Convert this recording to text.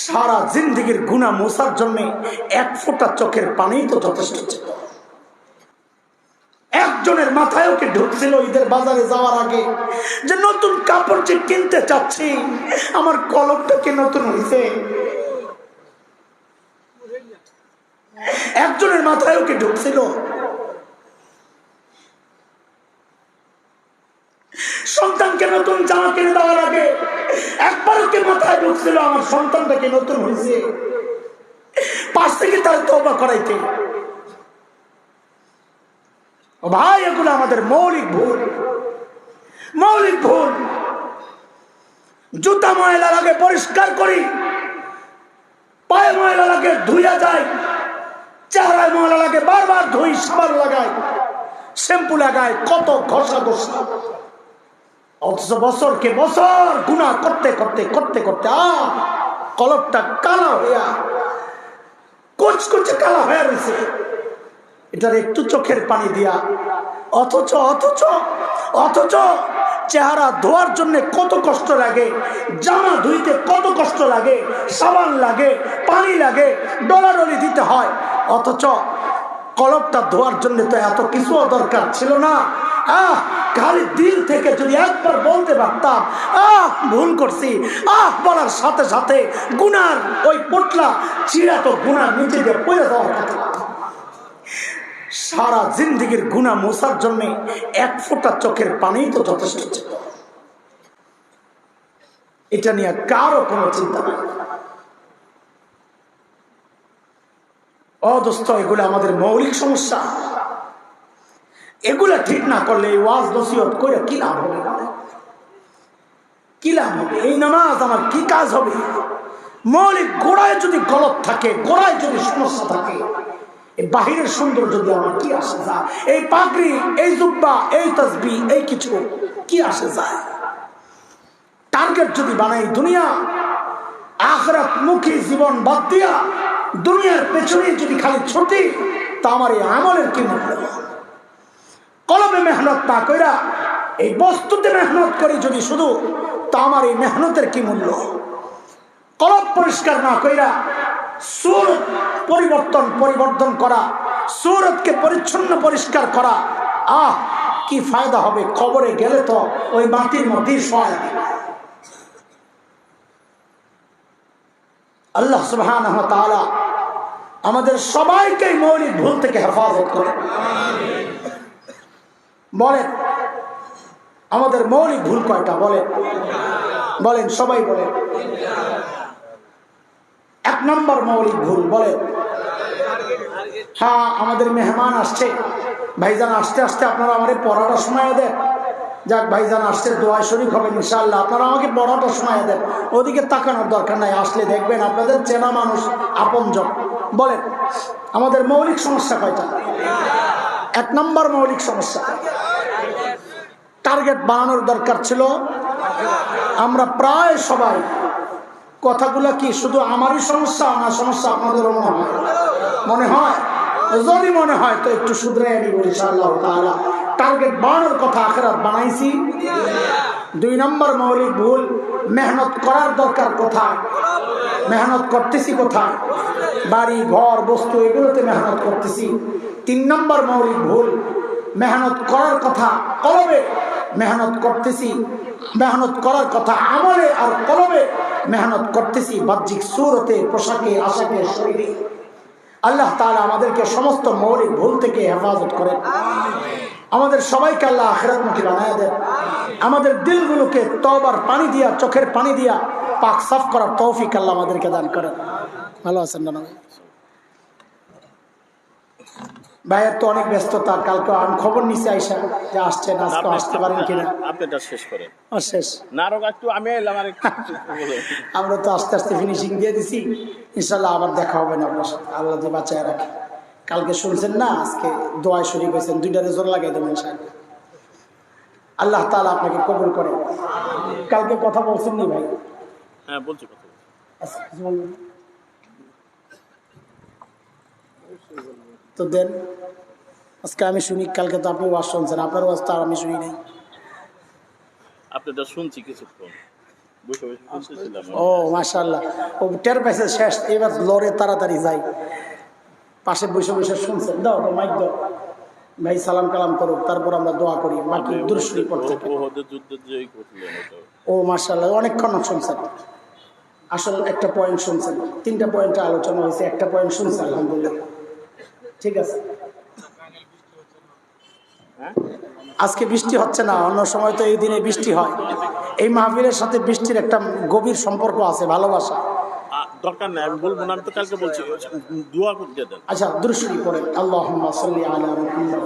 সারা জিন্দেগির গুনাহ মোছার জন্য এক ফোঁটা চোখের পানি তো যথেষ্ট ছিল। একজনের মাথায়ও কি ঢুকছিল ঈদের বাজারে যাওয়ার আগে যে নতুন কাপড় যে কিনতে চাচ্ছি, আমার কলমটা কি নতুন হয়েছে? একজনের মাথায়ও কি ঢুকছিল? সন্তানকে নতুন জামা কিনে দেওয়ার আগে একবারও কি মাথায় ঢুকছিল আমার সন্তানটা কি নতুন হয়েছে? পাশ থেকে তার তওবা করাইতে। ও ভাই, এগুলো আমাদের মৌলিক ভুল, মৌলিক ভুল। জুতা ময়লা লাগে পরিষ্কার করি, পায়ে ময়লা লাগে ধুইয়া যায়, চেহারায় ময়লা লাগে বারবার ধুই, সাবান লাগাই, শ্যাম্পু লাগাই, কত ঘষা ঘষা। অথচ বছরকে বছর গুনাহ করতে করতে করতে করতে কলবটা কালা হইয়া কুচকুচে কালা হয়ে রয়েছে। এটার একটু চোখের পানি দিয়া অথচ অথচ অথচ চেহারা ধোয়ার জন্য কত কষ্ট লাগে, জামা ধুইতে কত কষ্ট লাগে, সাবান লাগে, পানি লাগে, ডলাডলি দিতে হয়। অথচ কলবটা ধোয়ার জন্য তো এত কিছু দরকার ছিল না। খালি দিল থেকে যদি একবার বলতে পারতাম ভুল করছি, বলার সাথে সাথে গুনার ওই পোটলা চিরা তো গুনার নিচে দিয়ে পড়ে যাওয়ার কথা। সারা জিন্দেগির গুনাহ মোছার জন্য এক ফোঁটা চোখের পানি তো যথেষ্ট ছিল। এটা নিয়ে কারো কোনো চিন্তা নেই। অদোস্ত, এগুলো আমাদের মৌলিক সমস্যা। এগুলা ঠিক না করলে এই ওয়াজ নসিহত করে কি লাভ হবে? কি লাভ হবে? এই নামাজ আমার কি কাজ হবে? মৌলিক গোড়ায় যদি গলত থাকে, গোড়ায় যদি সমস্যা থাকে, এই বাহিরের সৌন্দর্য যদি আমার কি আসে যায়? এই পাগড়ি, এই জুব্বা, এই তাসবিহ, এই কিছু কি আসে যায়? টার্গেট যদি বানাই দুনিয়া, আখিরাত মুখী জীবন বাদ দিয়া দুনিয়ার পেছনে যদি খালি ছুটি, তা আমার এই আমলের কি মূল্য? কলবে মেহনত না কইরা এই বস্তুতে মেহনত করি যদি শুধু, তা আমার এই মেহনতের কি মূল্য? কলব পরিষ্কার না কইরা সুরত পরিবর্তন করা, সুরতকে পরিচ্ছন্ন পরিষ্কার করা, কি ফায়দা হবে? কবরে গেলে তো ওই মাটির মধ্যেই শোয়া যাবে। আল্লাহ সুবহানাহু ওয়া তাআলা আমাদের সবাইকে মৌলিক ভুল থেকে হেফাজত করে। বলেন আমাদের মৌলিক ভুল কয়টা? বলেন সবাই বলেন। এক নম্বর মৌলিক ভুল বলেন। আমাদের মেহমান আসছে, ভাইজান আসতে আসতে আপনারা আমাদের পড়াটা সময় দেন। যাক, ভাইজান আসছে, দোয়া শরীক হবেন ইনশাআল্লাহ। আপনারা আমাকে পড়াটা সময় দেন, ওদিকে তাকানোর দরকার নাই। আসলে দেখবেন আপনাদের চেনা মানুষ, আপনজন। বলেন আমাদের মৌলিক সমস্যা কয়টা? এক নম্বর মৌলিক সমস্যা, টার্গেট বানানোর দরকার ছিল। আমরা প্রায় সবাই কথাগুলা কি শুধু আমারই সমস্যা না, সমস্যা আপনাদেরও মনে হয়? যদি মনে হয় তো একটু শুধরে নিব ইনশাআল্লাহ তাআলা। টার্গেট বানানোর কথা আখিরাত বানাইছি। দুই নম্বর মৌলিক ভুল, মেহনত করার দরকার কোথায়? মেহনত করতেছি কোথায়? বাড়ি ঘর বস্তু এগুলোতে মেহনত করতেছি। তিন নম্বর মৌলিক ভুল, মেহনত করার কথা কলবে মেহনত করতেছি, মেহনত করার কথা আমলে আর কলবে মেহনত করতেছি বাহ্যিক সুরতে, পোশাকে, আশাকে, শরীরে। আল্লাহ তাআলা আমাদেরকে সমস্ত মৌলিক ভুল থেকে হেফাজত করেন। আমাদের সবাইকে আল্লাহ আখিরাতমুখী বানায় দেন। আমাদের দিলগুলোকে তওবার পানি দিয়া, চোখের পানি দিয়া পাক সাফ করার তৌফিক আল্লাহ আমাদেরকে দান করেন। ভালো আছেন না ভাইয়ের তো অনেক ব্যস্ততা, কালকে আমি খবর নিচে আইসা যে আসছেন, আজকে আসতে পারেন কিনা? আপনারটা শেষ করেন। শেষ না, একটু আমি এলাম আর আমরা তো আস্তে আস্তে ফিনিশিং দিয়ে দিছি। ইনশাআল্লাহ আবার দেখা হবে না আপনার সাথে, আল্লাহ যে বাঁচায় রাখে। কালকে শুনছেন না, আজকে দোয়ায় শরীক হয়েছেন, দুইটা রেজোর লাগাই দেবেন ইনশাআল্লাহ। আল্লাহ তাআলা আপনাকে কবুল করে। কালকে কথা বলছেন নি ভাই? হ্যাঁ বলছি। কথা তো দেন, আজকে আমি শুনি। কালকে তো আপনি ওয়াজ শুনছেন, আপনার ওয়াজ তো আর আমি শুনি নাই। আপনারটা শুনছি কিছুক্ষণ। ও মাশাআল্লাহ, ও টের পাইছে শেষ, এবার লড়ে তাড়াতাড়ি যাই। পাশে বসে বসে শুনছেন, দাও মাইক দাও, ভাই সালাম কালাম করুক, তারপর আমরা দোয়া করি, বাকি দুরুশরী পড়তে থাকি। ও মাশাআল্লাহ, অনেকক্ষণ শুনছেন। আসলে একটা পয়েন্ট শুনছেন, 3টা পয়েন্টে আলোচনা হয়েছে, একটা পয়েন্ট শুনছেন, আলহামদুলিল্লাহ। ঠিক আছে, আজকে বৃষ্টি হচ্ছে না, অন্য সময় তো এই দিনে বৃষ্টি হয়। এই মাহফিলের সাথে বৃষ্টির একটা গভীর সম্পর্ক আছে, ভালোবাসা। দরকার নেই, আমি বলবো না, আমি তো কালকে বলছি, দোয়া করতে দেন। আচ্ছা, দুরূদ শরীফ পড়েন, আল্লাহুম্মা সাল্লি আলা মুহাম্মাদ।